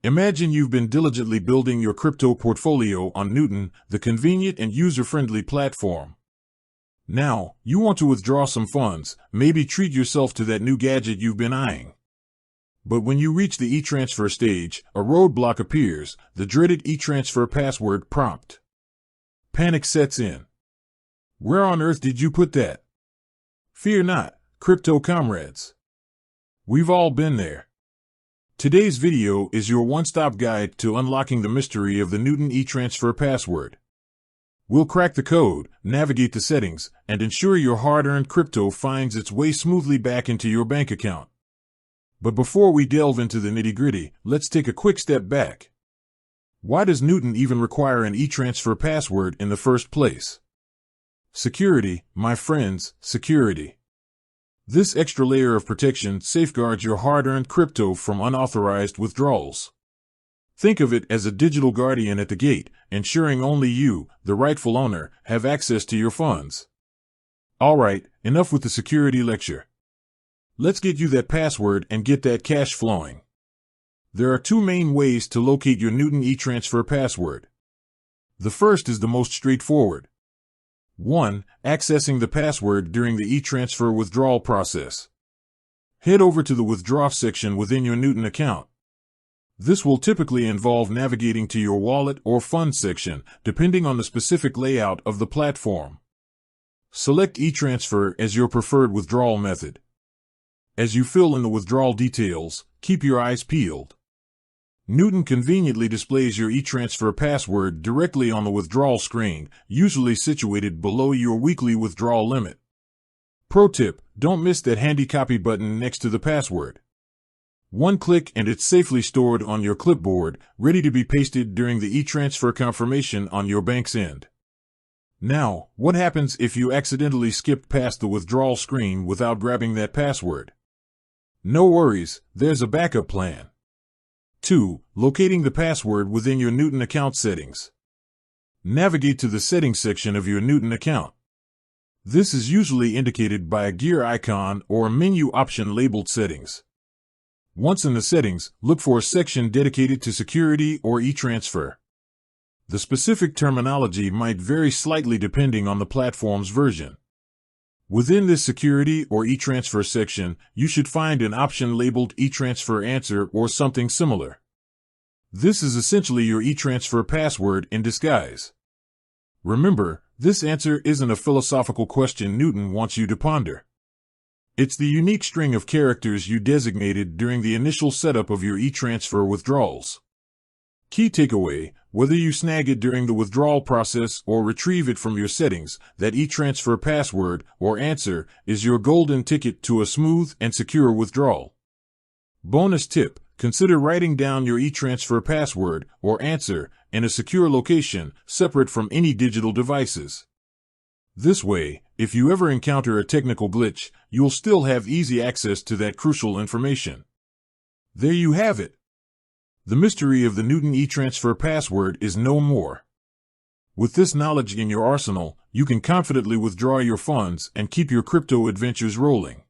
Imagine you've been diligently building your crypto portfolio on Newton, the convenient and user-friendly platform. Now, you want to withdraw some funds, maybe treat yourself to that new gadget you've been eyeing. But when you reach the e-transfer stage, a roadblock appears, the dreaded e-transfer password prompt. Panic sets in. Where on earth did you put that? Fear not, crypto comrades. We've all been there. Today's video is your one-stop guide to unlocking the mystery of the Newton e-transfer password. We'll crack the code, navigate the settings, and ensure your hard-earned crypto finds its way smoothly back into your bank account. But before we delve into the nitty-gritty, let's take a quick step back. Why does Newton even require an e-transfer password in the first place? Security, my friends, security. This extra layer of protection safeguards your hard-earned crypto from unauthorized withdrawals. Think of it as a digital guardian at the gate, ensuring only you, the rightful owner, have access to your funds. Alright, enough with the security lecture. Let's get you that password and get that cash flowing. There are two main ways to locate your Newton e-transfer password. The first is the most straightforward. 1. Accessing the password during the e-transfer withdrawal process. Head over to the Withdraw section within your Newton account. This will typically involve navigating to your Wallet or Funds section, depending on the specific layout of the platform. Select e-transfer as your preferred withdrawal method. As you fill in the withdrawal details, keep your eyes peeled. Newton conveniently displays your e-transfer password directly on the withdrawal screen, usually situated below your weekly withdrawal limit. Pro tip, don't miss that handy copy button next to the password. One click and it's safely stored on your clipboard, ready to be pasted during the e-transfer confirmation on your bank's end. Now, what happens if you accidentally skipped past the withdrawal screen without grabbing that password? No worries, there's a backup plan. 2. Locating the password within your Newton account settings. Navigate to the Settings section of your Newton account. This is usually indicated by a gear icon or a menu option labeled Settings. Once in the settings, look for a section dedicated to security or e-transfer. The specific terminology might vary slightly depending on the platform's version. Within this security or e-transfer section, you should find an option labeled e-transfer answer or something similar. This is essentially your e-transfer password in disguise. Remember, this answer isn't a philosophical question Newton wants you to ponder. It's the unique string of characters you designated during the initial setup of your e-transfer withdrawals. Key takeaway, whether you snag it during the withdrawal process or retrieve it from your settings, that e-transfer password or answer is your golden ticket to a smooth and secure withdrawal. Bonus tip, consider writing down your e-transfer password or answer in a secure location separate from any digital devices. This way, if you ever encounter a technical glitch, you'll still have easy access to that crucial information. There you have it. The mystery of the Newton e-transfer password is no more. With this knowledge in your arsenal, you can confidently withdraw your funds and keep your crypto adventures rolling.